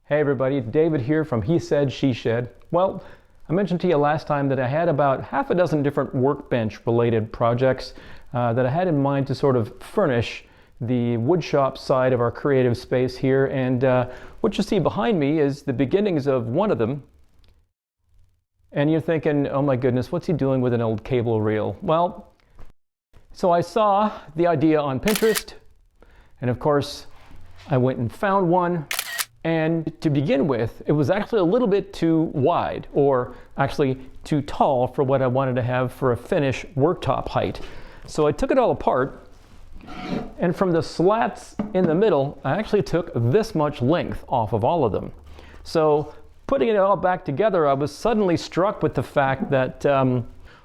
Hey everybody, David here from He Said, She Said. Well, I mentioned to you last time that I had about half a dozen different workbench related projects that I had in mind to sort of furnish the woodshop side of our creative space here, and what you see behind me is the beginnings of one of them. And you're thinking, oh my goodness, what's he doing with an old cable reel? Well, so I saw the idea on Pinterest, and of course I went and found one. And to begin with, it was actually a little bit too wide, or actually too tall for what I wanted to have for a finish worktop height. So I took it all apart, and from the slats in the middle, I actually took this much length off of all of them. So putting it all back together, I was suddenly struck with the fact that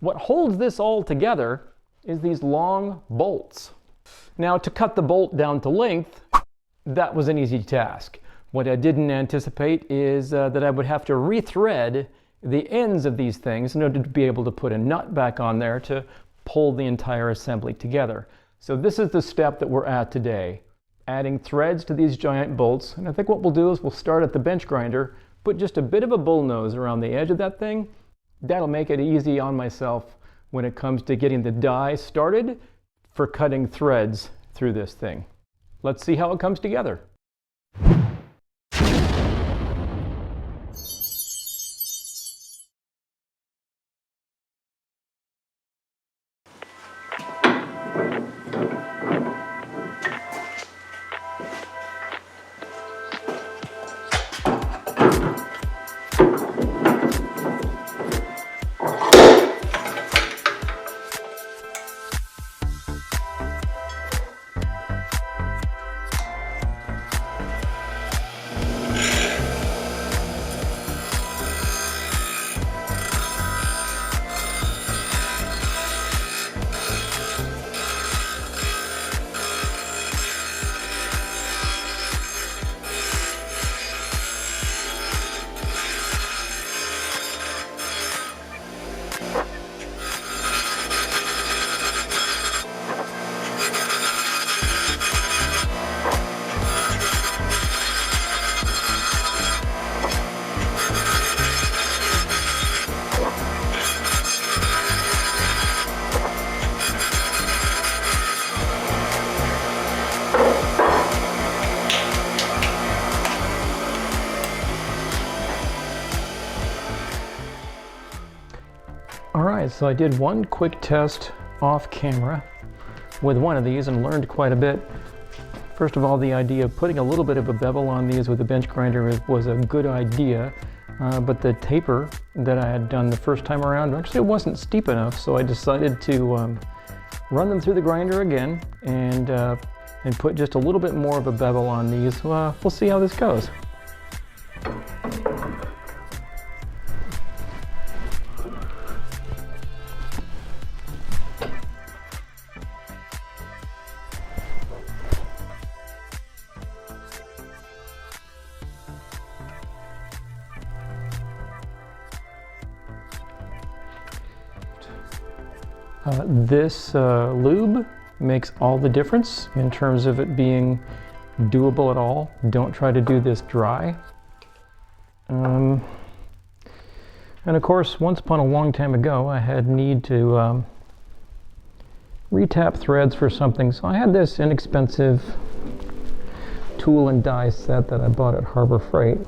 what holds this all together is these long bolts. Now, to cut the bolt down to length, that was an easy task. What I didn't anticipate is that I would have to rethread the ends of these things in order to be able to put a nut back on there to pull the entire assembly together. So this is the step that we're at today, adding threads to these giant bolts. And I think what we'll do is we'll start at the bench grinder, put just a bit of a bullnose around the edge of that thing. That'll make it easy on myself when it comes to getting the die started for cutting threads through this thing. Let's see how it comes together. Alright, so I did one quick test off camera with one of these and learned quite a bit. First of all, the idea of putting a little bit of a bevel on these with a bench grinder was a good idea, but the taper that I had done the first time around actually wasn't steep enough, so I decided to run them through the grinder again and put just a little bit more of a bevel on these. We'll see how this goes. This lube makes all the difference in terms of it being doable at all. Don't try to do this dry. And of course, once upon a long time ago, I had need to retap threads for something. So I had this inexpensive tool and die set that I bought at Harbor Freight.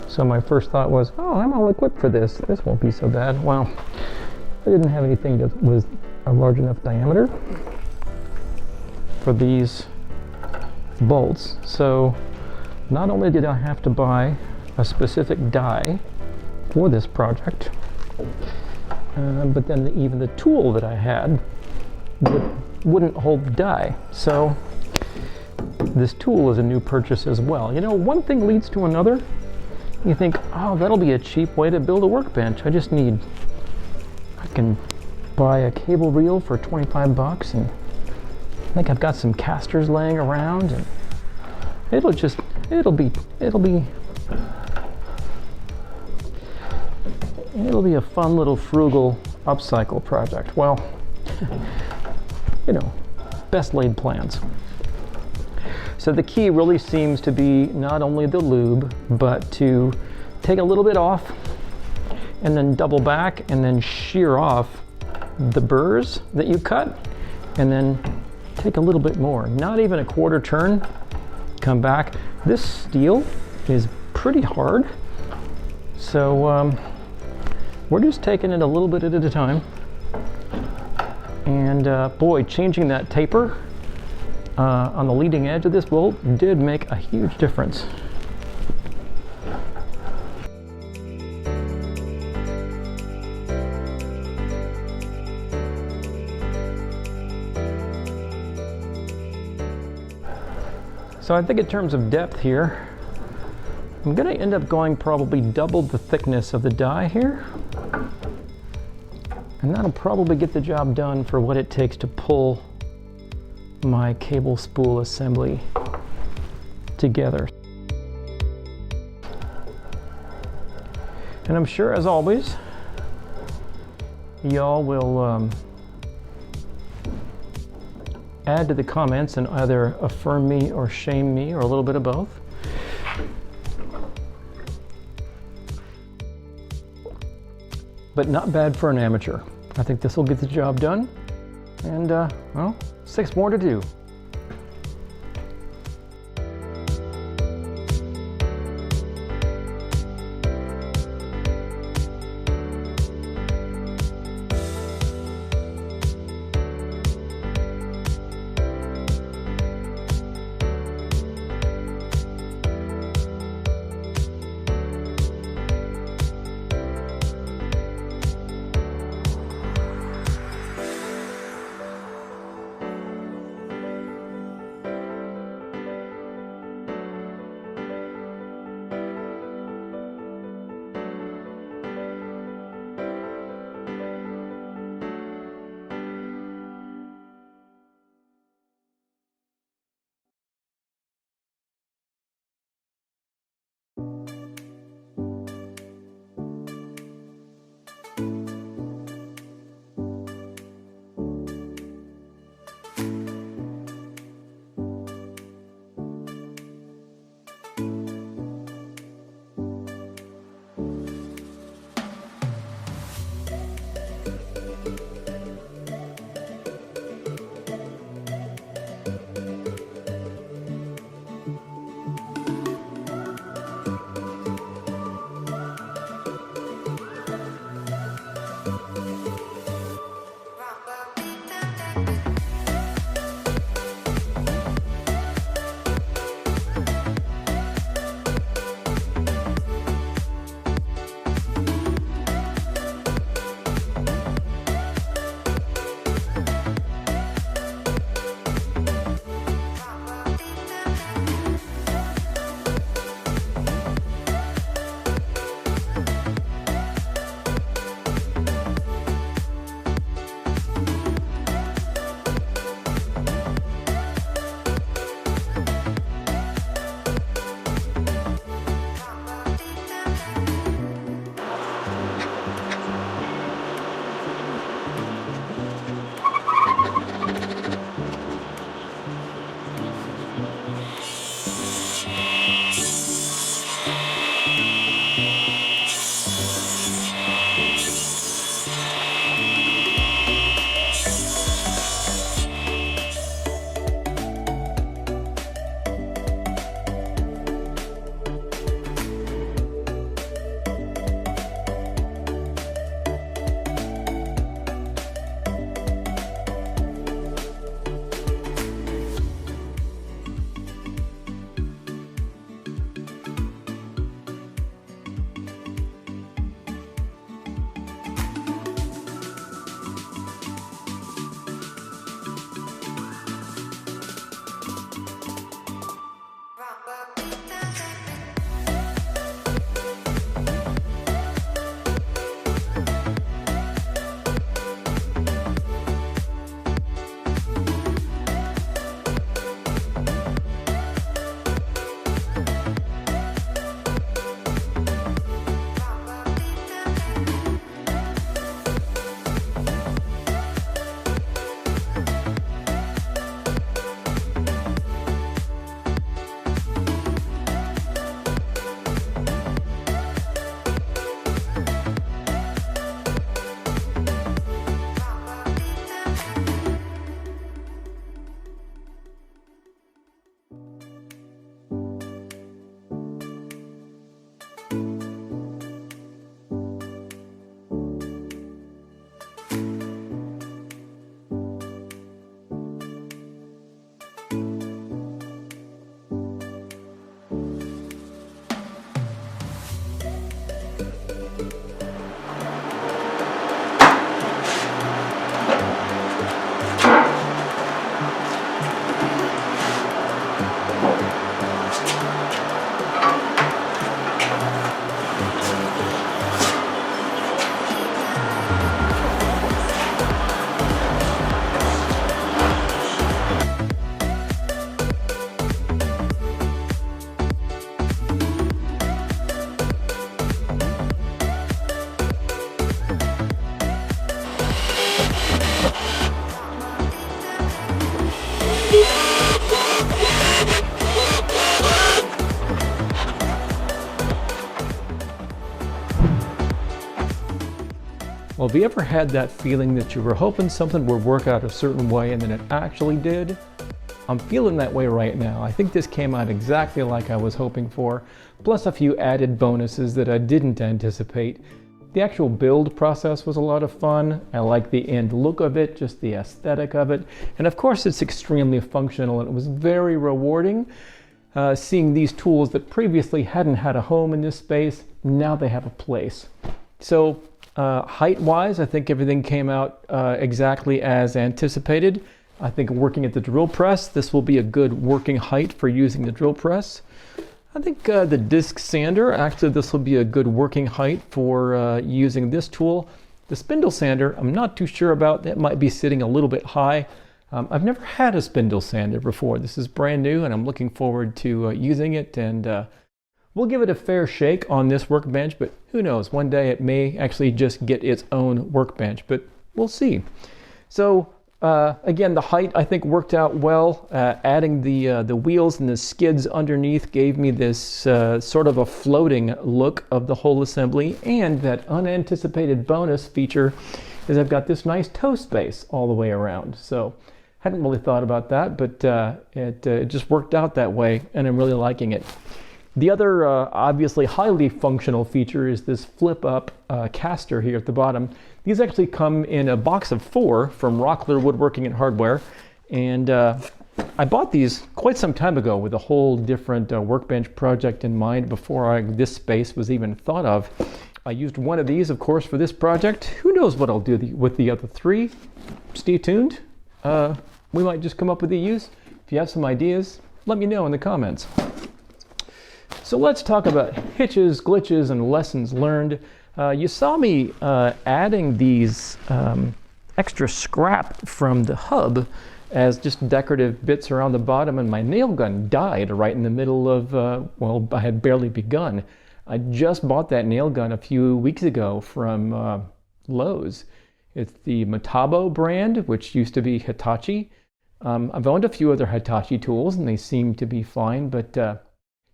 So my first thought was, oh, I'm all equipped for this. This won't be so bad. Well, I didn't have anything that was a large enough diameter for these bolts. So not only did I have to buy a specific die for this project, but then even the tool that I had wouldn't hold the die. So this tool is a new purchase as well. You know, one thing leads to another. You think, oh, that'll be a cheap way to build a workbench. I can buy a cable reel for 25 bucks, and I think I've got some casters laying around, and it'll be a fun little frugal upcycle project. Well, you know, best laid plans. So the key really seems to be not only the lube, but to take a little bit off and then double back and then shear off the burrs that you cut, and then take a little bit more, not even a quarter turn, come back. This steel is pretty hard, so we're just taking it a little bit at a time. And boy, changing that taper on the leading edge of this bolt did make a huge difference. So I think in terms of depth here, I'm going to end up going probably double the thickness of the die here. And that'll probably get the job done for what it takes to pull my cable spool assembly together. And I'm sure, as always, y'all will add to the comments and either affirm me or shame me, or a little bit of both. But not bad for an amateur. I think this will get the job done. And well, 6 more to do. Well, have you ever had that feeling that you were hoping something would work out a certain way and then it actually did? I'm feeling that way right now. I think this came out exactly like I was hoping for, plus a few added bonuses that I didn't anticipate. The actual build process was a lot of fun. I like the end look of it, just the aesthetic of it. And of course it's extremely functional, and it was very rewarding seeing these tools that previously hadn't had a home in this space, now they have a place. So height-wise, I think everything came out exactly as anticipated. I think working at the drill press, this will be a good working height for using the drill press. I think the disc sander, actually this will be a good working height for using this tool. The spindle sander, I'm not too sure about. That might be sitting a little bit high. I've never had a spindle sander before. This is brand new and I'm looking forward to using it, and we'll give it a fair shake on this workbench, but who knows, one day it may actually just get its own workbench, but we'll see. So again, the height I think worked out well. Adding the wheels and the skids underneath gave me this sort of a floating look of the whole assembly, and that unanticipated bonus feature is I've got this nice toe space all the way around. So hadn't really thought about that, but it just worked out that way, and I'm really liking it. The other obviously highly functional feature is this flip-up caster here at the bottom. These actually come in a box of 4 from Rockler Woodworking and Hardware, and I bought these quite some time ago with a whole different workbench project in mind before this space was even thought of. I used one of these, of course, for this project. Who knows what I'll do with the other 3? Stay tuned. We might just come up with a use. If you have some ideas, let me know in the comments. So let's talk about hitches, glitches, and lessons learned. You saw me adding these extra scrap from the hub as just decorative bits around the bottom, and my nail gun died right in the middle of, well, I had barely begun. I just bought that nail gun a few weeks ago from Lowe's. It's the Metabo brand, which used to be Hitachi. I've owned a few other Hitachi tools and they seem to be fine, but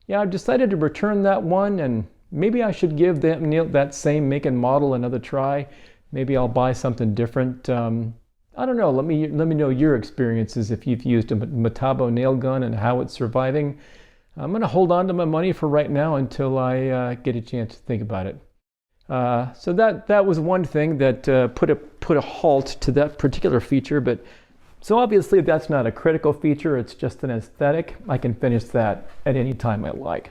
yeah, I've decided to return that one, and maybe I should give that same make and model another try. Maybe I'll buy something different. I don't know, let me know your experiences if you've used a Metabo nail gun and how it's surviving. I'm gonna hold on to my money for right now until I get a chance to think about it. So that was one thing that put a halt to that particular feature, but so obviously that's not a critical feature, it's just an aesthetic. I can finish that at any time I like.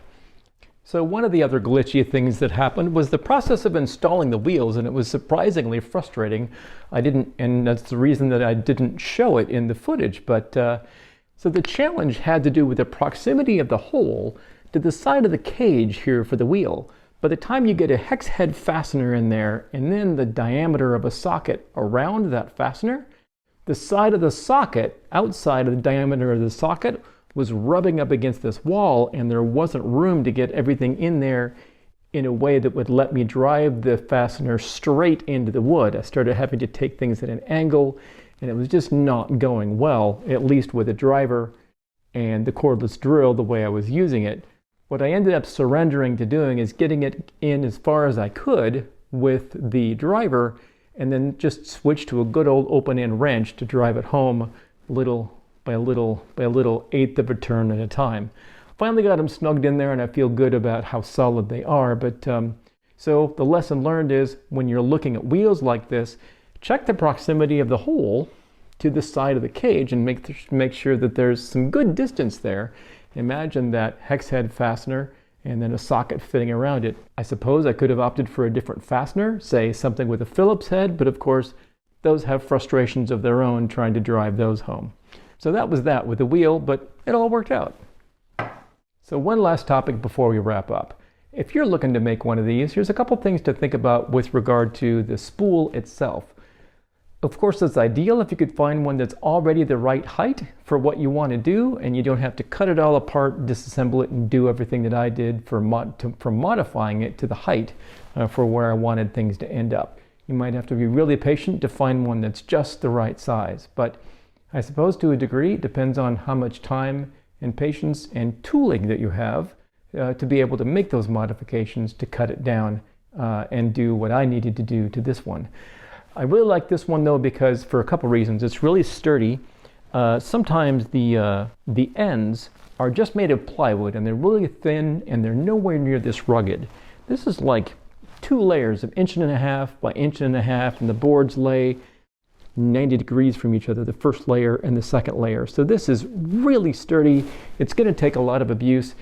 So one of the other glitchy things that happened was the process of installing the wheels, and it was surprisingly frustrating. And that's the reason that I didn't show it in the footage, but so the challenge had to do with the proximity of the hole to the side of the cage here for the wheel. By the time you get a hex head fastener in there, and then the diameter of a socket around that fastener, the side of the socket, outside of the diameter of the socket, was rubbing up against this wall, and there wasn't room to get everything in there in a way that would let me drive the fastener straight into the wood. I started having to take things at an angle, and it was just not going well, at least with the driver and the cordless drill the way I was using it. What I ended up surrendering to doing is getting it in as far as I could with the driver, and then just switch to a good old open-end wrench to drive it home little by a little eighth of a turn at a time. Finally got them snugged in there, and I feel good about how solid they are. But so the lesson learned is when you're looking at wheels like this, check the proximity of the hole to the side of the cage and make sure that there's some good distance there. Imagine that hex head fastener and then a socket fitting around it. I suppose I could have opted for a different fastener, say something with a Phillips head, but of course those have frustrations of their own trying to drive those home. So that was that with the wheel, but it all worked out. So one last topic before we wrap up. If you're looking to make one of these, here's a couple things to think about with regard to the spool itself. Of course, it's ideal if you could find one that's already the right height for what you want to do, and you don't have to cut it all apart, disassemble it, and do everything that I did for modifying it to the height for where I wanted things to end up. You might have to be really patient to find one that's just the right size, but I suppose to a degree it depends on how much time and patience and tooling that you have to be able to make those modifications to cut it down and do what I needed to do to this one. I really like this one though because for a couple reasons. It's really sturdy. Sometimes the ends are just made of plywood and they're really thin and they're nowhere near this rugged. This is like 2 layers of 1.5 by 1.5 and the boards lay 90 degrees from each other, the first layer and the second layer. So this is really sturdy. It's going to take a lot of abuse.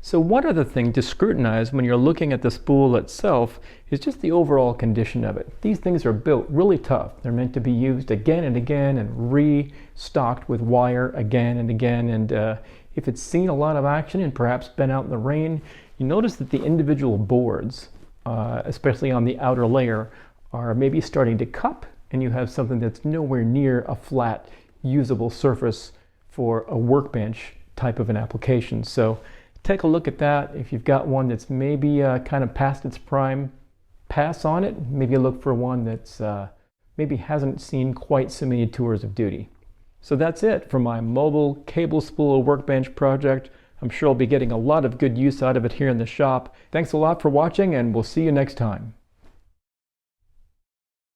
So one other thing to scrutinize when you're looking at the spool itself is just the overall condition of it. These things are built really tough. They're meant to be used again and again and restocked with wire again and again. And if it's seen a lot of action and perhaps been out in the rain, you notice that the individual boards, especially on the outer layer, are maybe starting to cup, and you have something that's nowhere near a flat, usable surface for a workbench type of an application. So take a look at that. If you've got one that's maybe kind of past its prime, pass on it. Maybe look for one that's maybe hasn't seen quite so many tours of duty. So that's it for my mobile cable spool workbench project. I'm sure I'll be getting a lot of good use out of it here in the shop. Thanks a lot for watching, and we'll see you next time.